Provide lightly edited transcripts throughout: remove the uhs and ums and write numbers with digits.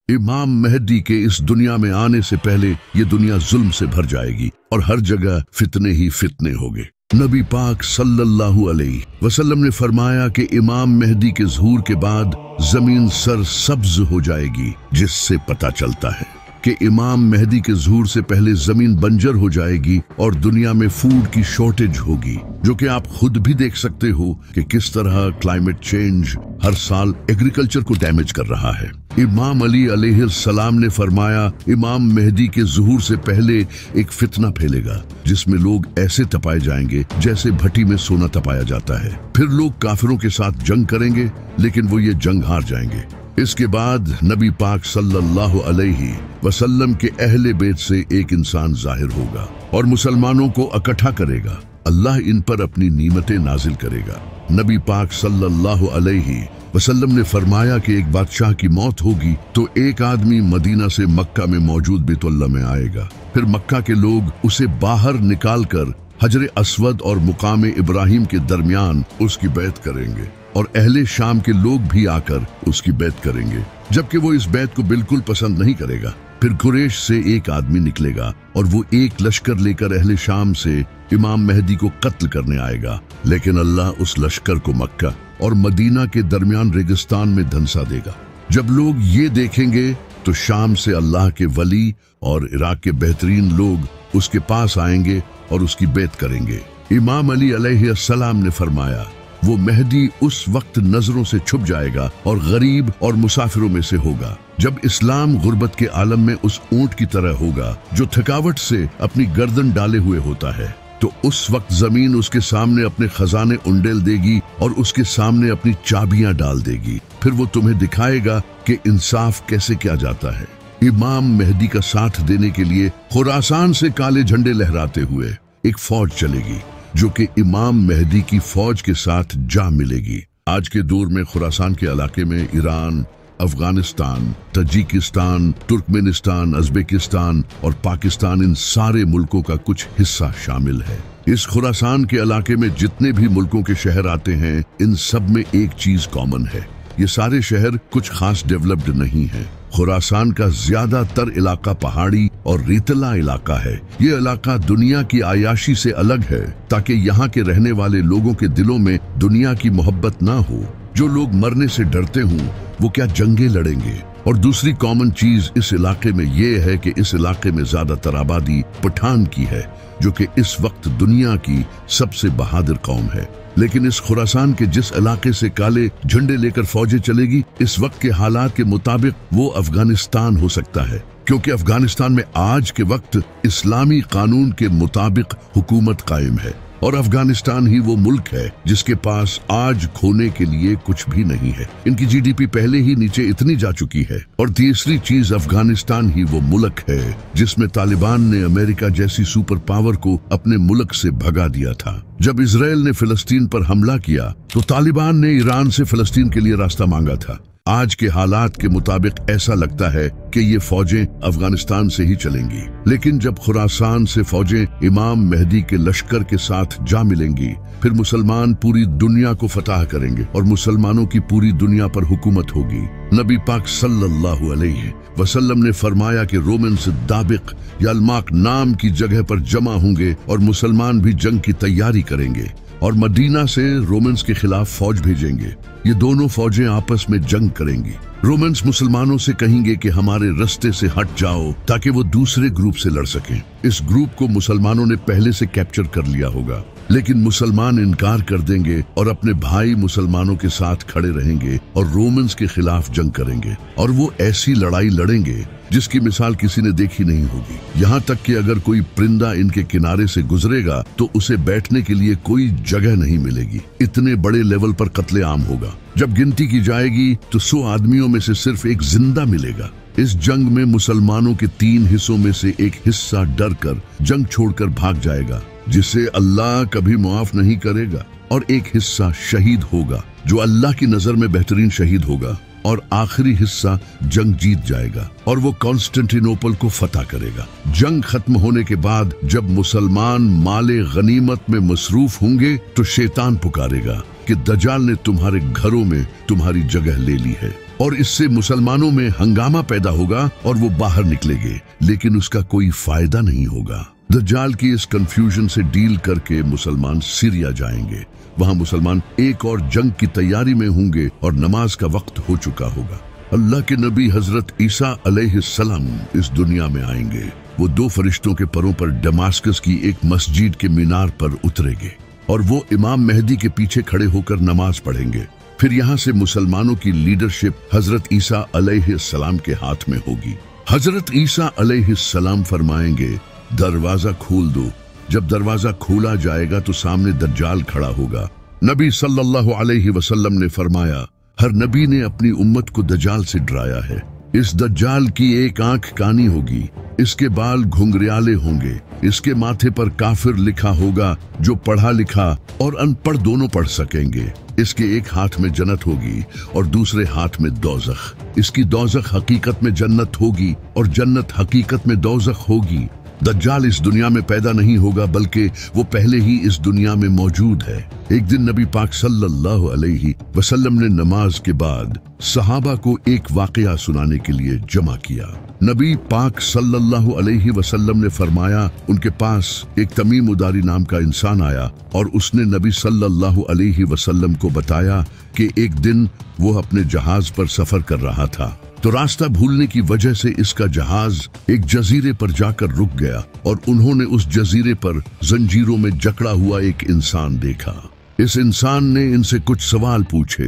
इमाम मेहदी के इस दुनिया में आने से पहले ये दुनिया जुल्म से भर जाएगी और हर जगह फितने ही फितने होंगे। नबी पाक सल्लल्लाहु अलैहि वसल्लम ने फरमाया कि इमाम मेहदी के ज़हूर के बाद जमीन सर सब्ज हो जाएगी, जिससे पता चलता है कि इमाम मेहदी के ज़हूर से पहले जमीन बंजर हो जाएगी और दुनिया में फूड की शॉर्टेज होगी, जो कि आप खुद भी देख सकते हो कि किस तरह क्लाइमेट चेंज हर साल एग्रीकल्चर को डैमेज कर रहा है। इमाम अली अलैहिस्सलाम ने फरमाया, इमाम मेहदी के ज़हूर से पहले एक फितना फैलेगा जिसमें लोग ऐसे तपाए जाएंगे जैसे भट्टी में सोना तपाया जाता है। फिर लोग काफिरों के साथ जंग करेंगे, लेकिन वो ये जंग हार जाएंगे। इसके बाद नबी पाक सल्लल्लाहु अलैहि वसल्लम के अहले बैत से एक इंसान जाहिर होगा और मुसलमानों को इकट्ठा करेगा। अल्लाह इन पर अपनी नीमतें नाजिल करेगा। नबी पाक सल्लल्लाहु अलैहि वसल्लम ने फरमाया कि एक बादशाह की मौत होगी तो एक आदमी मदीना से मक्का में मौजूद बैतुल्लाह में आएगा। फिर मक्का के लोग उसे बाहर निकालकर हजर अस्वद और मुकाम इब्राहिम के दरमियान उसकी बैत करेंगे और अहले शाम के लोग भी आकर उसकी बैत करेंगे, जबकि वो इस बैत को बिल्कुल पसंद नहीं करेगा। फिर कुरैश से एक आदमी निकलेगा और वो एक लश्कर लेकर अहले शाम से इमाम मेहदी को कत्ल करने आएगा, लेकिन अल्लाह उस लश्कर को मक्का और मदीना के दरमियान रेगिस्तान में धंसा देगा। जब लोग ये देखेंगे तो शाम से अल्लाह के वली और इराक के बेहतरीन लोग उसके पास आएंगे और उसकी बैत करेंगे। इमाम अली अलैहिस्सलाम ने फरमाया, वो मेहदी उस वक्त नजरों से छुप जाएगा और गरीब और मुसाफिरों में से होगा। जब इस्लाम गुर्बत के आलम में उस ऊंट की तरह होगा जो थकावट से अपनी गर्दन डाले हुए होता है, तो उस वक्त जमीन उसके सामने अपने खजाने उंडेल देगी और उसके सामने अपनी चाबियां डाल देगी। फिर वो तुम्हें दिखाएगा कि इंसाफ कैसे किया जाता है। इमाम मेहदी का साथ देने के लिए खुरासान से काले झंडे लहराते हुए एक फौज चलेगी, जो कि इमाम मेहदी की फौज के साथ जा मिलेगी। आज के दौर में खुरासान के इलाके में Iran, Afghanistan, Tajikistan, Turkmenistan, Uzbekistan और पाकिस्तान, इन सारे मुल्कों का कुछ हिस्सा शामिल है। इस खुरासान के इलाके में जितने भी मुल्कों के शहर आते हैं, इन सब में एक चीज कॉमन है, ये सारे शहर कुछ खास डेवलप्ड नहीं है। खुरासान का ज्यादातर इलाका पहाड़ी और रेतला इलाका है। ये इलाका दुनिया की आयाशी से अलग है, ताकि यहाँ के रहने वाले लोगों के दिलों में दुनिया की मोहब्बत ना हो। जो लोग मरने से डरते हों, वो क्या जंगें लड़ेंगे। और दूसरी कॉमन चीज इस इलाके में ये है कि इस इलाके में ज्यादातर आबादी पठान की है, जो कि इस वक्त दुनिया की सबसे बहादुर कौम है। लेकिन इस खुरासान के जिस इलाके से काले झंडे लेकर फौजें चलेगी, इस वक्त के हालात के मुताबिक वो अफगानिस्तान हो सकता है, क्योंकि अफगानिस्तान में आज के वक्त इस्लामी कानून के मुताबिक हुकूमत कायम है और अफगानिस्तान ही वो मुल्क है जिसके पास आज खोने के लिए कुछ भी नहीं है। इनकी जीडीपी पहले ही नीचे इतनी जा चुकी है। और तीसरी चीज, अफगानिस्तान ही वो मुल्क है जिसमें तालिबान ने अमेरिका जैसी सुपर पावर को अपने मुल्क से भगा दिया था। जब इजराइल ने फिलिस्तीन पर हमला किया तो तालिबान ने ईरान से फिलिस्तीन के लिए रास्ता मांगा था। आज के हालात के मुताबिक ऐसा लगता है कि ये फौजें अफगानिस्तान से ही चलेंगी। लेकिन जब खुरासान से फौजें इमाम मेहदी के लश्कर के साथ जा मिलेंगी, फिर मुसलमान पूरी दुनिया को फतह करेंगे और मुसलमानों की पूरी दुनिया पर हुकूमत होगी। नबी पाक सल्लल्लाहु अलैहि वसल्लम ने फरमाया कि रोमन्स दाबिक या अल्माक नाम की जगह पर जमा होंगे और मुसलमान भी जंग की तैयारी करेंगे और मदीना से रोमन्स के खिलाफ फौज भेजेंगे। ये दोनों फौजें आपस में जंग करेंगी। रोमन्स मुसलमानों से कहेंगे कि हमारे रास्ते से हट जाओ, ताकि वो दूसरे ग्रुप से लड़ सकें। इस ग्रुप को मुसलमानों ने पहले से कैप्चर कर लिया होगा, लेकिन मुसलमान इनकार कर देंगे और अपने भाई मुसलमानों के साथ खड़े रहेंगे और रोमन्स के खिलाफ जंग करेंगे। और वो ऐसी लड़ाई लड़ेंगे जिसकी मिसाल किसी ने देखी नहीं होगी। यहाँ तक कि अगर कोई परिंदा इनके किनारे से गुजरेगा तो उसे बैठने के लिए कोई जगह नहीं मिलेगी। इतने बड़े लेवल पर कत्लेआम होगा। जब गिनती की जाएगी तो 100 आदमियों में से सिर्फ एक जिंदा मिलेगा। इस जंग में मुसलमानों के 3 हिस्सों में से एक हिस्सा डर कर जंग छोड़कर भाग जाएगा, जिसे अल्लाह कभी माफ नहीं करेगा, और एक हिस्सा शहीद होगा जो अल्लाह की नजर में बेहतरीन शहीद होगा, और आखिरी हिस्सा जंग जीत जाएगा और वो कॉन्स्टेंटिनोपल को फतह करेगा। जंग खत्म होने के बाद जब मुसलमान माले गनीमत में मसरूफ होंगे तो शैतान पुकारेगा कि दज्जाल ने तुम्हारे घरों में तुम्हारी जगह ले ली है और इससे मुसलमानों में हंगामा पैदा होगा और वो बाहर निकलेंगे, लेकिन उसका कोई फायदा नहीं होगा। दज्जाल की इस कंफ्यूजन से डील करके मुसलमान सीरिया जाएंगे। वहां मुसलमान एक और जंग की तैयारी में होंगे और नमाज का वक्त हो चुका होगा। अल्लाह के नबी हजरत ईसा अलैहिस्सलाम इस दुनिया में आएंगे। वो 2 फरिश्तों के परों पर दमास्कस की एक मस्जिद के मीनार पर उतरेंगे और वो इमाम मेहदी के पीछे खड़े होकर नमाज पढ़ेंगे। फिर यहाँ से मुसलमानों की लीडरशिप हजरत ईसा अलैहिस्सलाम के हाथ में होगी। हजरत ईसा अलैहिस्सलाम फरमाएंगे, दरवाजा खोल दो। जब दरवाजा खोला जाएगा तो सामने दज्जाल खड़ा होगा। नबी सल्लल्लाहु अलैहि वसल्लम ने फरमाया, हर नबी ने अपनी उम्मत को दज्जाल से डराया है। इस दज्जाल की एक आंख कानी होगी, इसके बाल घुंघरियाले होंगे, इसके माथे पर काफिर लिखा होगा जो पढ़ा लिखा और अनपढ़ दोनों पढ़ सकेंगे। इसके एक हाथ में जन्नत होगी और दूसरे हाथ में दोज़ख। इसकी दोज़ख हकीकत में जन्नत होगी और जन्नत हकीकत में दोज़ख होगी। दज्जाल इस दुनिया में पैदा नहीं होगा, बल्कि वो पहले ही इस दुनिया में मौजूद है। एक दिन नबी पाक सल्लल्लाहु अलैहि वसल्लम ने नमाज के बाद सहाबा को एक वाकया सुनाने के लिए जमा किया। नबी पाक सल्लल्लाहु अलैहि वसल्लम ने फरमाया, उनके पास एक तमीम उदारी नाम का इंसान आया और उसने नबी सल्लल्लाहु अलैहि वसल्लम को बताया कि एक दिन वो अपने जहाज पर सफर कर रहा था, तो रास्ता भूलने की वजह से इसका जहाज एक जजीरे पर जाकर रुक गया और उन्होंने उस जजीरे पर जंजीरों में जकड़ा हुआ एक इंसान देखा। इस इंसान ने इनसे कुछ सवाल पूछे।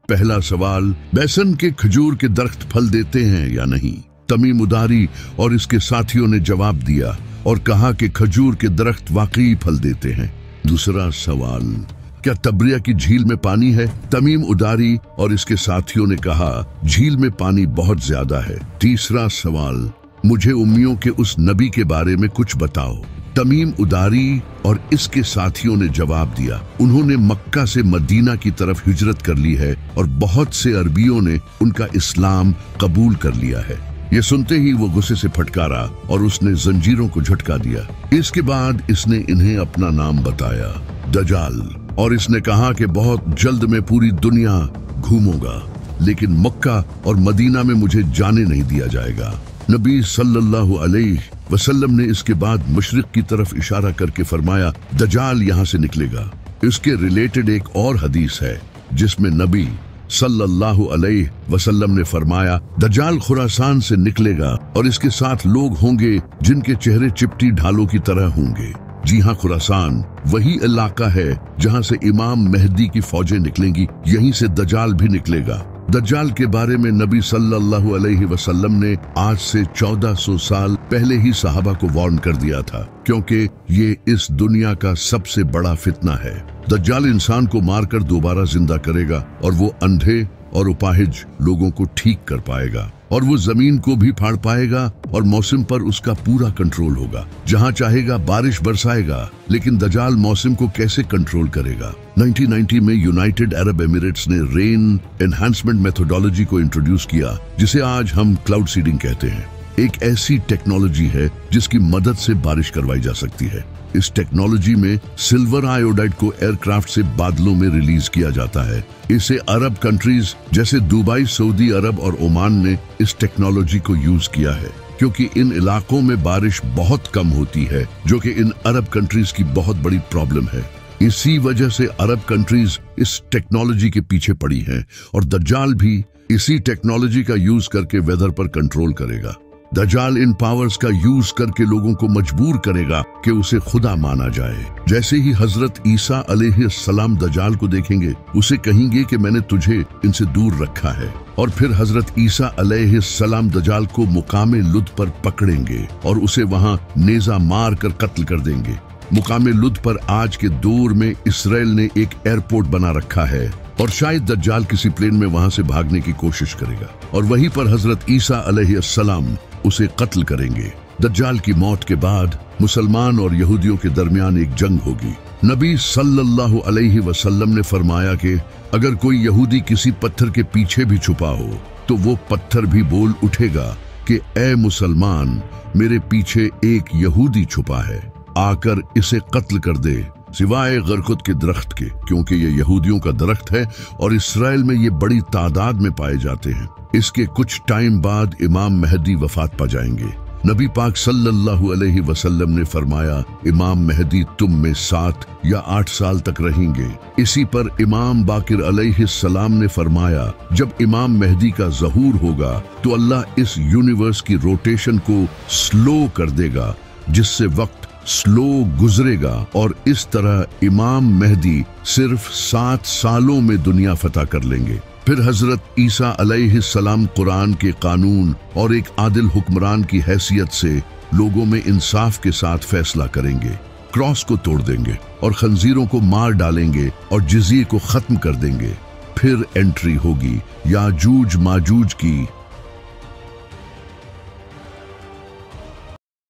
पहला सवाल, बेसन के खजूर के दरख्त फल देते हैं या नहीं? तमीम उदारी और इसके साथियों ने जवाब दिया और कहा कि खजूर के दरख्त वाकई फल देते हैं। दूसरा सवाल, क्या तब्रिया की झील में पानी है? तमीम उदारी और इसके साथियों ने कहा, झील में पानी बहुत ज्यादा है। तीसरा सवाल, मुझे उम्मियों के उस नबी के बारे में कुछ बताओ। तमीम उदारी और इसके साथियों ने जवाब दिया, उन्होंने मक्का से मदीना की तरफ हिजरत कर ली है और बहुत से अरबियों ने उनका इस्लाम कबूल कर लिया है। ये सुनते ही वो गुस्से से फटकारा और उसने जंजीरों को झटका दिया। इसके बाद इसने इन्हें अपना नाम बताया, दज्जाल, और इसने कहा कि बहुत जल्द मैं पूरी दुनिया घूमूंगा, लेकिन मक्का और मदीना में मुझे जाने नहीं दिया जाएगा। नबी सल्लल्लाहु अलैहि वसल्लम ने इसके बाद मशरिक की तरफ इशारा करके फरमाया, दज्जाल यहाँ से निकलेगा। इसके रिलेटेड एक और हदीस है जिसमें नबी सल्लल्लाहु अलैहि वसल्लम ने फरमाया, दज्जाल खुरासान से निकलेगा और इसके साथ लोग होंगे जिनके चेहरे चिपटी ढालों की तरह होंगे। जी हाँ, खुरासान वही इलाका है जहाँ से इमाम मेहदी की फौजें निकलेंगी, यहीं से दज्जाल भी निकलेगा। दज्जाल के बारे में नबी सल्लल्लाहु अलैहि वसल्लम ने आज से 1400 साल पहले ही सहाबा को वार्न कर दिया था, क्योंकि ये इस दुनिया का सबसे बड़ा फितना है। दज्जाल इंसान को मारकर दोबारा जिंदा करेगा और वो अंधे और उपाहिज लोगों को ठीक कर पाएगा और वो जमीन को भी फाड़ पाएगा और मौसम पर उसका पूरा कंट्रोल होगा। जहां चाहेगा बारिश बरसाएगा, लेकिन दज्जाल मौसम को कैसे कंट्रोल करेगा? 1990 में यूनाइटेड अरब एमिरेट्स ने रेन एनहांसमेंट मेथोडोलॉजी को इंट्रोड्यूस किया, जिसे आज हम क्लाउड सीडिंग कहते हैं। एक ऐसी टेक्नोलॉजी है जिसकी मदद से बारिश करवाई जा सकती है। इस टेक्नोलॉजी में सिल्वर आयोडाइड को एयरक्राफ्ट से बादलों में रिलीज किया जाता है। इसे अरब कंट्रीज जैसे दुबई, सऊदी अरब और ओमान ने इस टेक्नोलॉजी को यूज किया है, क्योंकि इन इलाकों में बारिश बहुत कम होती है, जो कि इन अरब कंट्रीज की बहुत बड़ी प्रॉब्लम है। इसी वजह से अरब कंट्रीज इस टेक्नोलॉजी के पीछे पड़ी हैं और दज्जाल भी इसी टेक्नोलॉजी का यूज करके वेदर पर कंट्रोल करेगा। दज्जाल इन पावर्स का यूज करके लोगों को मजबूर करेगा कि उसे खुदा माना जाए। जैसे ही हजरत ईसा अलैहिस्सलाम दज्जाल को देखेंगे, उसे कहेंगे कि मैंने तुझे इनसे दूर रखा है, और फिर हजरत ईसा अलैहिस्सलाम दज्जाल को मुकामे लुद पर पकड़ेंगे और उसे वहां नेजा मार कर कत्ल कर देंगे। मुकामे लुद पर आज के दौर में इसराइल ने एक एयरपोर्ट बना रखा है और शायद दज्जाल किसी प्लेन में वहां से भागने की कोशिश करेगा और वहीं पर हजरत ईसा अलैहिस्सलाम उसे कत्ल करेंगे। दज्जाल की मौत के बाद मुसलमान और यहूदियों के दरमियान एक जंग होगी। नबी सल्लल्लाहु अलैहि वसल्लम ने फरमाया कि अगर कोई यहूदी किसी पत्थर के पीछे भी छुपा हो तो वो पत्थर भी बोल उठेगा कि ए मुसलमान, मेरे पीछे एक यहूदी छुपा है, आकर इसे कत्ल कर दे। सिवाय गरकुत के दरख्त के, क्योंकि ये यहूदियों का दरख्त है और इसराइल में ये बड़ी तादाद में पाए जाते हैं। इसके कुछ टाइम बाद इमाम महदी वफात पा जाएंगे। नबी पाक सल्लल्लाहु अलैहि वसल्लम ने फरमाया, इमाम महदी तुम में 7 या 8 साल तक रहेंगे। इसी पर इमाम बाकिर अलैहिस्सलाम ने फरमाया, जब इमाम महदी का ज़हूर होगा तो अल्लाह इस यूनिवर्स की रोटेशन को स्लो कर देगा, जिससे वक्त स्लो गुजरेगा और इस तरह इमाम महदी सिर्फ 7 सालों में दुनिया फतह कर लेंगे। फिर हजरत ईसा अलैहिस्सलाम कुरान के कानून और एक आदिल हुक्मरान की हैसियत से लोगों में इंसाफ के साथ फैसला करेंगे, क्रॉस को तोड़ देंगे और खंजीरों को मार डालेंगे और जिज़िये को खत्म कर देंगे। फिर एंट्री होगी याजूज माजूज की